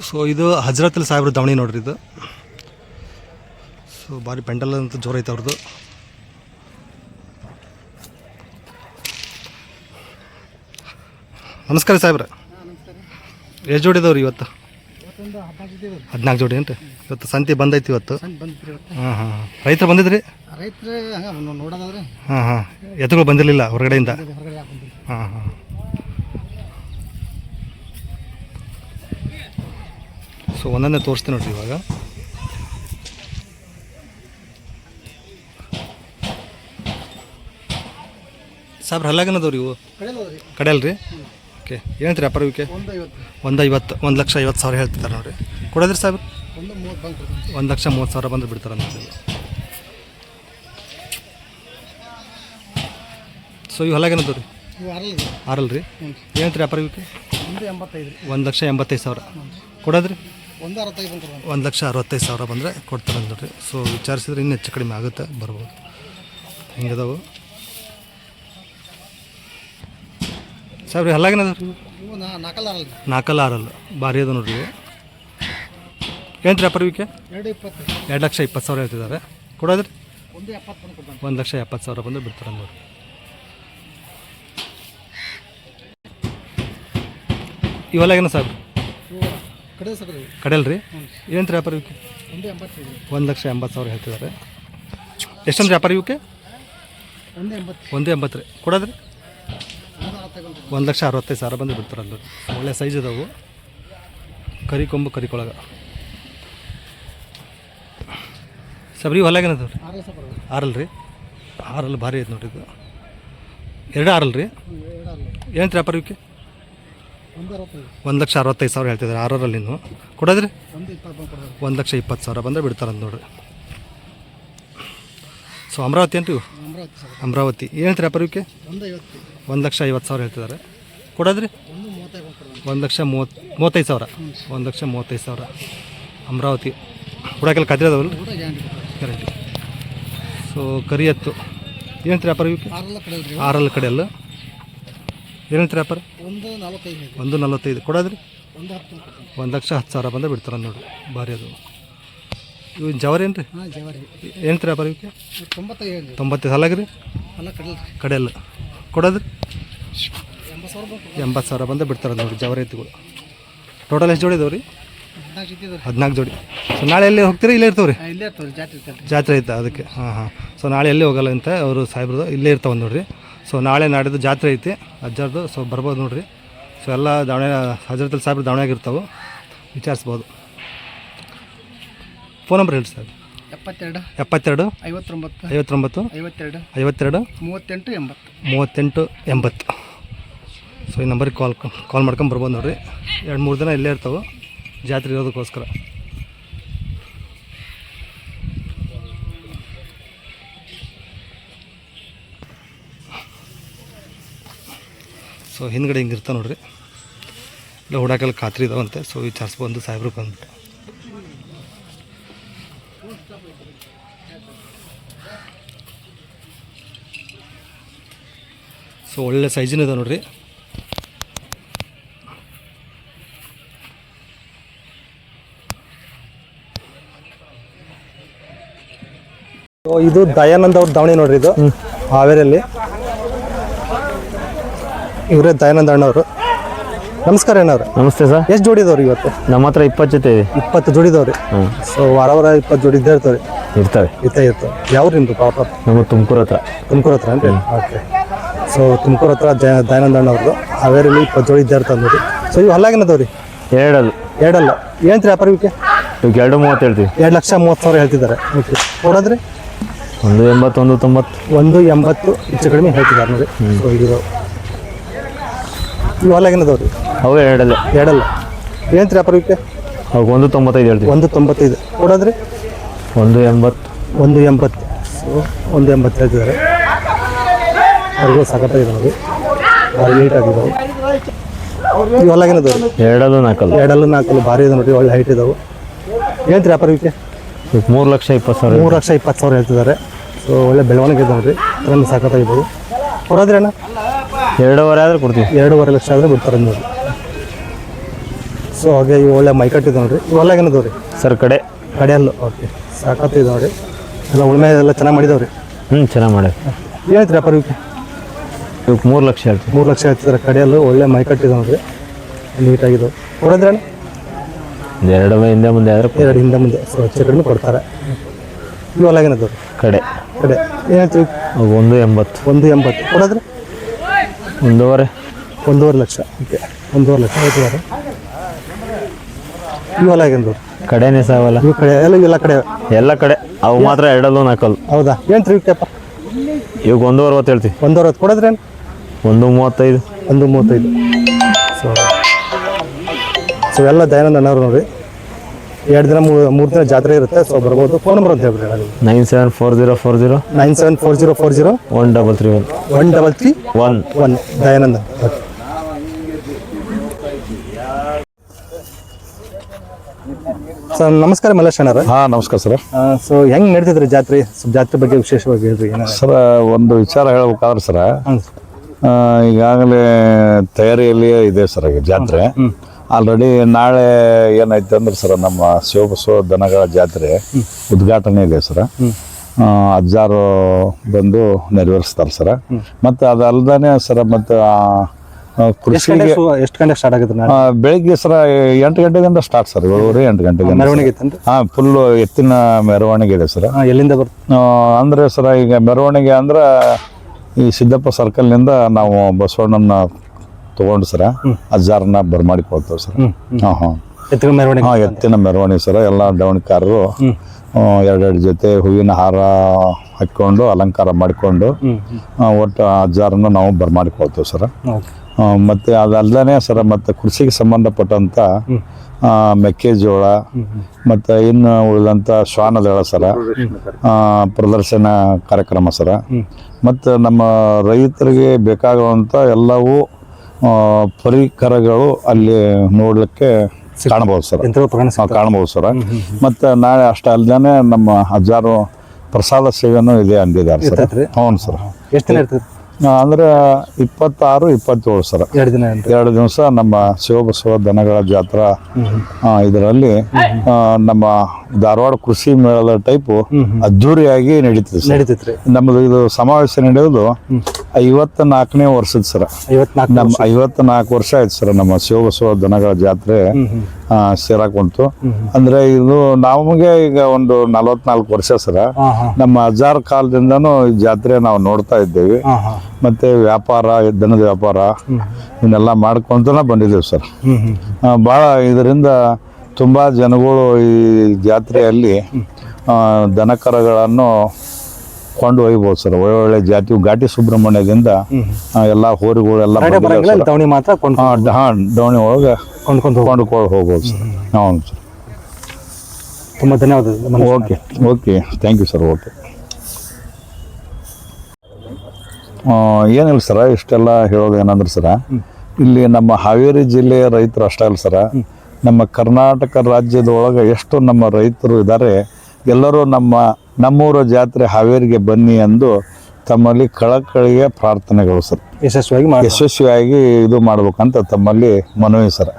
So ಇದು ಹಜರತಲ್ಲಿ ಸಾಹೇಬ್ರ ದಾವಣಿ ನೋಡ್ರಿ ಇದು. ಸೊ ಭಾರಿ ಪೆಂಡಲ್ ಅಂತ ಜೋರ ಐತೆ ಅವ್ರದ್ದು. ನಮಸ್ಕಾರ ಸಾಹೇಬ್ರೆ. ಎಷ್ಟು ಜೋಡಿ ಇದಾವ್ರಿ ಇವತ್ತು? 14 ಜೋಡಿ ಏನ್ರಿ? ಇವತ್ತು ಸಂತೆ ಬಂದೈತಿ ಇವತ್ತು. ಹಾಂ ರೈತರು ಬಂದಿದ್ರಿ? ಹಾಂ ಎತ್ತುಗಳು ಬಂದಿರಲಿಲ್ಲ ಹೊರಗಡೆಯಿಂದ? ಹಾಂ ಸೊ ಒಂದೊಂದೇ ತೋರಿಸ್ತೀನಿ ನೋಡ್ರಿ ಇವಾಗ. ಸಾಬ್ರ ಹಲ್ಲಾಗನದವ್ರಿ ಇವು ಕಡೆಯಲ್ರಿ? ಓಕೆ ಏನಂತೀರಿ ವ್ಯಾಪಾರ ಇವಕ್ಕೆ? 150, 1,50,000 ಹೇಳ್ತಿದ್ದಾರೆ ನೋಡ್ರಿ. ಕೊಡೋದ್ರಿ ಸಾಬ್ರ? 1,30,000 ಬಂದ್ರೆ ಬಿಡ್ತಾರೆ ನೋಡಿ. ಸೊ ಇವು ಹಲ್ಲಾಗನದವ್ರಿ? ಆರಲ್ರಿ? ಏನಂತೀರಿ ವ್ಯಾಪಾರ ಇವಕ್ಕೆ? 1,85,000 ಕೊಡೋದ್ರಿ? 1,65,000 ಬಂದರೆ ಕೊಡ್ತಾರೆ ನೋಡ್ರಿ. ಸೊ ವಿಚಾರಿಸಿದ್ರೆ ಇನ್ನೂ ಹೆಚ್ಚು ಕಡಿಮೆ ಆಗುತ್ತೆ, ಬರ್ಬೋದು. ಹಿಂಗದಾವು ಸಾಬ್ರಿ ಹಲ್ಲಾಗೇನದ? 4 ಭಾರಿ ಅದ ನೋಡ್ರಿ. ಏನಂತೀರಿ ವ್ಯಾಪಾರ ಇವಕ್ಕೆ? 2,20,000 ಹೇಳ್ತಿದ್ದಾರೆ. ಕೊಡೋದ್ರಿ? 1,70,000 ಬಂದರೆ ಬಿಡ್ತಾರೆ ನೋಡ್ರಿ. ಇವೆಲ್ಲಾಗೇನ ಸಾಬ್ರಿ? ಕಡೆಯಲ್ರಿ? ಏನಂತೀರಿ ವ್ಯಾಪಾರ ಇವಕ್ಕೆ? 1,80,000 ಹೇಳ್ತಿದ್ದಾರೆ. ಎಷ್ಟಂದ್ರೆ ವ್ಯಾಪಾರ ಇವಕ್ಕೆ? 1,80,000 ರೀ. ಕೊಡೋದ್ರಿ? 1,65,000 ಬಂದು ಬಿಡ್ತಾರೆ ಅಲ್ಲಿ. ಒಳ್ಳೆ ಸೈಜ್ ಇದಾವು, ಕರಿ ಕೊಂಬು ಕರಿಕೊಳಗ. ಸಬ್ರಿ ಹೊಲಾಗೇನದ ರೀ? 6 ಆರಲ್ಲಿ ಭಾರಿ ಐತೆ ನೋಡ್ರಿ ಇದು. 2 6 ಏನಂತೀರಿ ವ್ಯಾಪಾರ ಇವಕ್ಕೆ? 1,65,000 ಹೇಳ್ತಿದ್ದಾರೆ 6ರಲ್ಲಿ. ಇನ್ನು ಕೊಡೋದ್ರಿ? 1,20,000 ಬಂದರೆ ಬಿಡ್ತಾರೆ ನೋಡ್ರಿ. ಸೊ ಅಮರಾವತಿ ಏನು ರೀ? ಅಮರಾವತಿ. ಏನಂತೀರಿ ವ್ಯಾಪಾರ ಇವಕ್ಕೆ? 1,50,000 ಹೇಳ್ತಿದ್ದಾರೆ. ಕೊಡೋದ್ರಿ? 1,35,000. 1,35,000 ಅಮರಾವತಿ. ಕೊಡೋಕೆಲ್ಲ ಖಾತ್ರಿ ಅದಾವಲ್ಲ? ಗ್ಯಾರಂಟಿ. ಸೊ ಕರಿ ಎತ್ತು ಏನಂತೀರಿ ವ್ಯಾಪಾರ ಇವಕ್ಕೆ? 6 ಕಡೆಯಲ್ಲ. ಏನಂತೀರಿ ವ್ಯಾಪಾರ? 1,45. ಕೊಡೋದ್ರಿ? 1,10,000 ಬಂದರೆ ಬಿಡ್ತಾರೆ ನೋಡ್ರಿ. ಭಾರಿ ಅದು. ಇವು ಜವಾರಿ ಏನು ರೀ? ಏನಂತೀರಿ ವ್ಯಾಪಾರ ಇವಕ್ಕೆ? 95 ಹಲಾಗ್ರಿ? ಕಡೆಯಲ್ಲ. ಕೊಡೋದ್ರಿ? 80,000 ಬಂದರೆ ಬಿಡ್ತಾರೆ ನೋಡಿ ಜವಾರಿ ಎತ್ತುಗಳು. ಟೋಟಲ್ ಎಷ್ಟು ಜೋಡಿ ಇದಾವೆ ರೀ? 14 ಜೋಡಿ. ಸೊ ನಾಳೆ ಎಲ್ಲಿ ಹೋಗ್ತೀರಿ? ಇಲ್ಲೇ ಇರ್ತಾವೆ ರೀ? ಜಾತ್ರೆ ಐತೆ ಅದಕ್ಕೆ. ಹಾಂ ಸೊ ನಾಳೆ ಎಲ್ಲಿ ಹೋಗಲ್ಲ ಅಂತ ಅವರು ಸಾಹೇಬ್ರದ್ದು ಇಲ್ಲೇ ಇರ್ತಾವೆ ನೋಡ್ರಿ. ಸೊ ನಾಳೆ ನಾಡಿದ್ದು ಜಾತ್ರೆ ಐತಿ ಅಜ್ಜಾರ್ದು. ಸೊ ಬರ್ಬೋದು ನೋಡ್ರಿ. ಸೊ ಎಲ್ಲ ದಾವಣೆ ಹಜರತಲ್ಲಿ ಸಾಹೇಬ್ರು ದಾವಣೆಗೆ ಇರ್ತಾವೆ, ವಿಚಾರಿಸ್ಬೋದು. ಫೋನ್ ನಂಬರ್ ಹೇಳಿ ಸರ್. 72 59 52 38 80. ಸೊ ಈ ನಂಬರಿಗೆ ಕಾಲ್ ಮಾಡ್ಕೊಂಡು ಬರ್ಬೋದು ನೋಡಿರಿ. 2-3 ದಿನ ಇಲ್ಲೇ ಇರ್ತಾವೆ ಜಾತ್ರೆ ಇರೋದಕ್ಕೋಸ್ಕರ. ಸೊ ಹಿಂದ್ಗಡೆ ಹಿಂಗೆ ಇರ್ತಾವೆ ನೋಡ್ರಿ. ಇಲ್ಲ ಹುಡಾಕೆಲ್ಲ ಖಾತ್ರಿ ಇದಾವಂತೆ. ಸೊ ವಿಚಾರಿಸ್ಬಂದು ಸಾಹೇಬ್ರು ಬಂದ್ಬಿಟ್ಟು. ಸೊ ಒಳ್ಳೆ ಸೈಜಿನ ಇದೆ ನೋಡ್ರಿ. ಸೊ ಇದು ದಯಾನಂದ್ ಅವ್ರ ದಾವಣಿ ನೋಡ್ರಿ. ಇದು ಹಾವೇರಿಯಲ್ಲಿ ಇವರೇ ದಯಾನಂದ ಅಣ್ಣವರು. ನಮಸ್ಕಾರ ಅಣ್ಣವ್ರು. ನಮಸ್ತೆ ಸರ್. ಎಷ್ಟು ಜೋಡಿ ಇದಾವ್ರಿ ಇವತ್ತು? ನಮ್ಮ ಹತ್ರ 20 ಜೊತೆ ಇದೆ. 20 ಜೋಡಿ ಇದಾವ್ರಿ. ಸೊ ವಾರ 20 ಜೋಡಿ ಇದ್ದೇ ಇರ್ತವೆ. ಇರ್ತವೆ. ಯಾವ ನಿಮ್ದು ಪಾಪ? ನಮ್ಮ ತುಮಕೂರು ಹತ್ರ ಅಂದ್ರೆ ಓಕೆ. ಸೊ ತುಮಕೂರು ಹತ್ರ ದಯಾನಂದ ಅಣ್ಣವ್ರದ್ದು ಹಾವೇರಿಯಲ್ಲಿ 20 ಜೋಡಿ ಇದ್ದೇ ಇರ್ತವೆ ನೋಡಿ. ಸೊ ಇವು ಹಲ್ಲಾಗೇನದವ್ರಿ? 2 ಏನಂತೀರಿ ವ್ಯಾಪಾರ ಇವಕ್ಕೆ? 2,30,000 ಹೇಳ್ತೀವಿ. 2,30,000 ಹೇಳ್ತಿದ್ದಾರೆ. ಓಕೆ. ಕೊಡೋದ್ರಿ? 1,80, 1,80 ಹೆಚ್ಚು ಕಡಿಮೆ ಹೇಳ್ತಿದ್ದಾರೆ ನೋಡಿ. ಸೊ ಇದು ಇವು ಹಲ್ಲಾಗೇನದವ್ರಿ? ಅವು 2 ಏನಂತೀರಿ ವ್ಯಾಪಾರ ಇವಕ್ಕೆ? ಅವು 1,95 ಹೇಳ್ತೀವಿ. 1,95. ಕೊಡೋದ್ರಿ? 1,80. 1,80. ಸೊ 1,80 ಹೇಳ್ತಿದ್ದಾರೆ. ಅವ್ರಿಗೂ ಸಖತ್ತಾಗಿದೆ ನೋಡಿ, ಭಾರಿ ನೀಟ್ ಆಗಿದ್ದಾವೆ. ಇವು ಹೊಲಾಗೇನದವ್ರಿ? 2 4 ಭಾರಿ ಇದೆ ನೋಡಿ, ಒಳ್ಳೆ ಹೈಟ್ ಇದಾವೆ. ಏನಂತೀರಿ ವ್ಯಾಪಾರ ಇವಕ್ಕೆ? 3,20,000. 3,20,000 ಹೇಳ್ತಿದ್ದಾರೆ. ಸೊ ಒಳ್ಳೆ ಬೆಳವಣಿಗೆ ಇದೆ ನೋಡ್ರಿ, ಅದನ್ನು ಸಖತ್ತಾಗಿದ್ದಾವೆ. ಕೊಡೋದ್ರಿ ಅಣ್ಣ? 2,500 ಆದ್ರೆ ಕೊಡ್ತೀವಿ. 2,50,000 ಆದರೆ ಬಿಡ್ತಾರೆ ನೋಡಿ. ಸೊ ಹಾಗೆ ಇವು ಒಳ್ಳೆ ಮೈಕಟ್ಟಿದೆ ನೋಡಿರಿ ಇವೆಲ್ಲ ಏನದವ ರೀ ಸರ್ ಕಡೆ ಕಡೆಯಲ್ಲು ಓಕೆ ಸಾಕತ್ತಿದೆ ನೋಡಿ ಎಲ್ಲ ಉಳ್ಮೆ ಎಲ್ಲ ಚೆನ್ನಾಗಿ ಮಾಡಿದಾವ್ರಿ. ಚೆನ್ನಾಗಿ ಮಾಡಿ. ಏನು ಹೇಳ್ತೀರಿ ವ್ಯಾಪಾರ ಇವಕ್ಕೆ? ಇವಕ್ಕೆ 3 ಲಕ್ಷ ಹೇಳ್ತೀವಿ. 3 ಲಕ್ಷ ಹೇಳ್ತಿದ್ದಾರೆ. ಕಡೆಯಲ್ಲು ಒಳ್ಳೆ ಮೈಕಟ್ಟಿದೆ ನೋಡಿರಿ, ನೀಟಾಗಿದ್ದಾವೆ. ಕೊಡಂದ್ರೆ ಎರಡು ಹಿಂದೆ ಮುಂದೆ ಆದರೆ 2 ಹಿಂದೆ ಮುಂದೆ ಸೊ ಹೆಚ್ಚು ಕಡಿಮೆ ಕೊಡ್ತಾರೆ. ಇವೆಲ್ಲ ಏನದವ ರೀ ಕಡೆ ಕಡೆ ಏನು ಹೇಳ್ತೀವಿ? 180. 180 ಕೊಡೋದ್ರೆ 1.5. 1.5 ಲಕ್ಷ. ಓಕೆ 1.5 ಲಕ್ಷ ಹೇಳ್ತಿದ್ದಾರೆ. ಇವೆಲ್ಲ ಏನದವ್ರು ಕಡೆನೇ ಸಾವಲ್ಲ ಇವು ಕಡೆ ಎಲ್ಲ ಕಡೆ ಎಲ್ಲ ಕಡೆ ಅವು ಮಾತ್ರ ಎರಡಲ್ಲೂ ನಾಲ್ಕಲ್ಲು. ಹೌದಾ? ಏನು ರೀ ಇವಕ್ಕೆಪ್ಪ? ಇವಾಗ 1.60 ಹೇಳ್ತೀವಿ. 1.60 ಕೊಡೋದ್ರೆ 1.35. 1.35. ಸೊ ಎಲ್ಲ ದಯಾನಂದ ಅಣ್ಣವ್ರು ನೋಡಿ 2 ದಿನ 3 ದಿನ ಜಾತ್ರೆ ಇರುತ್ತೆ. ಸೊ ಬರ್ಬೋದು. ಫೋನ್ ನಂಬರ್ ಅಂತ ಹೇಳ್ಬಿಡಿ ಹೇಳಿ. 974040 974040 1331 1331 ದಯಾನಂದ. ಸರ್ ನಮಸ್ಕಾರ ಮಲ್ಲೇಶ್ ಅಣ್ಣಾರ. ಹಾಂ ನಮಸ್ಕಾರ ಸರ್. ಸೊ ಹೆಂಗೆ ನಡೀತಿದ್ರಿ ಜಾತ್ರೆ? ಜಾತ್ರೆ ಬಗ್ಗೆ ವಿಶೇಷವಾಗಿ ಹೇಳ್ರಿ. ಸರ್ ಒಂದು ವಿಚಾರ ಹೇಳ್ಬೇಕಾದ್ರೆ ಸರ ಹಾಂ ಈಗಾಗಲೇ ತಯಾರಿಯಲ್ಲಿ ಇದೆ ಸರ್ ಈಗ ಜಾತ್ರೆ. ಆಲ್ರೆಡಿ ನಾಳೆ ಏನೈತೆ ಅಂದ್ರೆ ಸರ್ ನಮ್ಮ ಶಿವಬಸವ ದನಗಳ ಜಾತ್ರೆ ಉದ್ಘಾಟನೆ ಇದೆ ಸರ್. ಅಜ್ಜಾರು ಬಂದು ನೆರವೇರಿಸ್ತಾರೆ ಸರ್. ಮತ್ತು ಅದಲ್ದೇ ಸರ್ ಮತ್ತು ಕೃಷಿಗೆ ಎಷ್ಟು ಗಂಟೆ ಸ್ಟಾರ್ಟ್ ಆಗುತ್ತೆ? ಬೆಳಿಗ್ಗೆ ಸರ್ 8 ಗಂಟೆದಿಂದ ಸ್ಟಾರ್ಟ್ ಸರ್. 7:30 8 ಗಂಟೆಗೆ ಮೆರವಣಿಗೆ ಇತ್ತಂದ್ರೆ ಫುಲ್ ಎತ್ತಿನ ಮೆರವಣಿಗೆ ಇದೆ ಸರ್. ಎಲ್ಲಿಂದ ಬರುತ್ತೆ ಅಂದ್ರೆ ಸರ್ ಈಗ ಮೆರವಣಿಗೆ ಅಂದ್ರೆ ಈ ಸಿದ್ದಪ್ಪ ಸರ್ಕಲ್ನಿಂದ ನಾವು ಬಸವಣ್ಣನ ತಗೊಂಡು ಸರ ಅಜ್ಜಾರನ್ನ ಬರ್ಮಾಡಿಕೊಳ್ತೇವೆ ಸರ್. ಎತ್ತಿನ ಮೆರವಣಿಗೆ? ಎತ್ತಿನ ಮೆರವಣಿಗೆ ಸರ್. ಎಲ್ಲ ಡವಣಿಕಾರರು 2 ಜೊತೆ ಹೂವಿನ ಹಾರ ಹಾಕ್ಕೊಂಡು ಅಲಂಕಾರ ಮಾಡಿಕೊಂಡು ಒಟ್ಟು ಅಜ್ಜಾರನ್ನ ನಾವು ಬರ್ಮಾಡಿಕೊಳ್ತೇವೆ ಸರ್. ಮತ್ತು ಅದಲ್ಲದೇ ಸರ್ ಮತ್ತು ಕೃಷಿಗೆ ಸಂಬಂಧಪಟ್ಟಂಥ ಮೆಕ್ಕೆಜೋಳ ಮತ್ತು ಇನ್ನು ಉಳಿದಂಥ ಶ್ವಾನದಳ ಸರ ಪ್ರದರ್ಶನ ಕಾರ್ಯಕ್ರಮ ಸರ. ಮತ್ತು ನಮ್ಮ ರೈತರಿಗೆ ಬೇಕಾಗುವಂಥ ಎಲ್ಲವೂ ಪರಿಕರಗಳು ಅಲ್ಲಿ ನೋಡಲಿಕ್ಕೆ ಕಾಣ್ಬೋದು ಸರ್. ಕಾಣ್ಬೋದು ಸರ್. ಮತ್ತು ನಾಳೆ ಅಷ್ಟೇ ಅಲ್ಲದೇ ನಮ್ಮ ಅಜ್ಜಾರು ಪ್ರಸಾದ ಸೇವೆನೂ ಇದೆ ಅಂದಿದ್ದಾರೆ ಸರ್. ಹ್ಞೂ ಸರ್. ಎಷ್ಟು ದಿನ ಇರ್ತದೆ ಅಂದ್ರೆ 26 27 ಸರ್. 2 ದಿವಸ ನಮ್ಮ ಶಿವಬಸವ ದನಗಳ ಜಾತ್ರಾ ಇದರಲ್ಲಿ ನಮ್ಮ ಧಾರವಾಡ ಕೃಷಿ ಮೇಳದ ಟೈಪು ಅದ್ದೂರಿಯಾಗಿ ನಡೀತದೆ. ನಮ್ಮದು ಇದು ಸಮಾವೇಶ ನಡೆಯೋದು 54ನೇ ವರ್ಷದ ಸರ್. ನಮ್ಮ 54 ವರ್ಷ ಆಯ್ತು ಸರ್ ನಮ್ಮ ಶಿವಬಸವ ದನಗಳ ಜಾತ್ರೆ ಸೇರಾಕೊಂತು. ಅಂದ್ರೆ ಇದು ನಮಗೆ ಈಗ ಒಂದು 44 ವರ್ಷ ಸರ. ನಮ್ಮ ಅಜ್ಜಾರ ಕಾಲದಿಂದನೂ ಈ ಜಾತ್ರೆ ನಾವು ನೋಡ್ತಾ ಇದ್ದೇವೆ. ಮತ್ತೆ ವ್ಯಾಪಾರ, ದನದ ವ್ಯಾಪಾರ ಇವನ್ನೆಲ್ಲ ಮಾಡ್ಕೊಂತನ ಬಂದಿದ್ದೇವೆ ಸರ್. ಭಾಳ ಇದರಿಂದ ತುಂಬ ಜನಗಳು ಈ ಜಾತ್ರೆಯಲ್ಲಿ ದನಕರಗಳನ್ನು ಕೊಂಡು ಒಯ್ಬೋದು ಸರ್. ಒಳ್ಳೆ ಜಾತಿ ಘಾಟಿ ಸುಬ್ರಹ್ಮಣ್ಯದಿಂದ ಎಲ್ಲ ಹೋರಿಗಳೆಲ್ಲ ಡವಣಿ ಒಳಗೆ ಕೊಂಡ್ಕೊಂಡು ಹೋಗ್ಬೋದು ಸರ್. ಹೌದು ಸರ್. ತುಂಬ ಧನ್ಯವಾದ. Okay thank you sir. Okay ಏನಿಲ್ಲ ಸರ, ಇಷ್ಟೆಲ್ಲ ಹೇಳೋದು ಏನಂದ್ರೆ ಸರ, ಇಲ್ಲಿ ನಮ್ಮ ಹಾವೇರಿ ಜಿಲ್ಲೆಯ ರೈತರು ಅಷ್ಟೇ ಅಲ್ಲ ಸರ, ನಮ್ಮ ಕರ್ನಾಟಕ ರಾಜ್ಯದೊಳಗೆ ಎಷ್ಟು ನಮ್ಮ ರೈತರು ಇದ್ದಾರೆ ಎಲ್ಲರೂ ನಮ್ಮೂರ ಜಾತ್ರೆ ಹಾವೇರಿಗೆ ಬನ್ನಿ ಎಂದು ತಮ್ಮಲ್ಲಿ ಕಳಕಳಿಗೆ ಪ್ರಾರ್ಥನೆಗಳು ಸರ್. ಯಶಸ್ವಿಯಾಗಿ ಇದು ಮಾಡ್ಬೇಕಂತ ತಮ್ಮಲ್ಲಿ ಮನವಿ ಸರ್.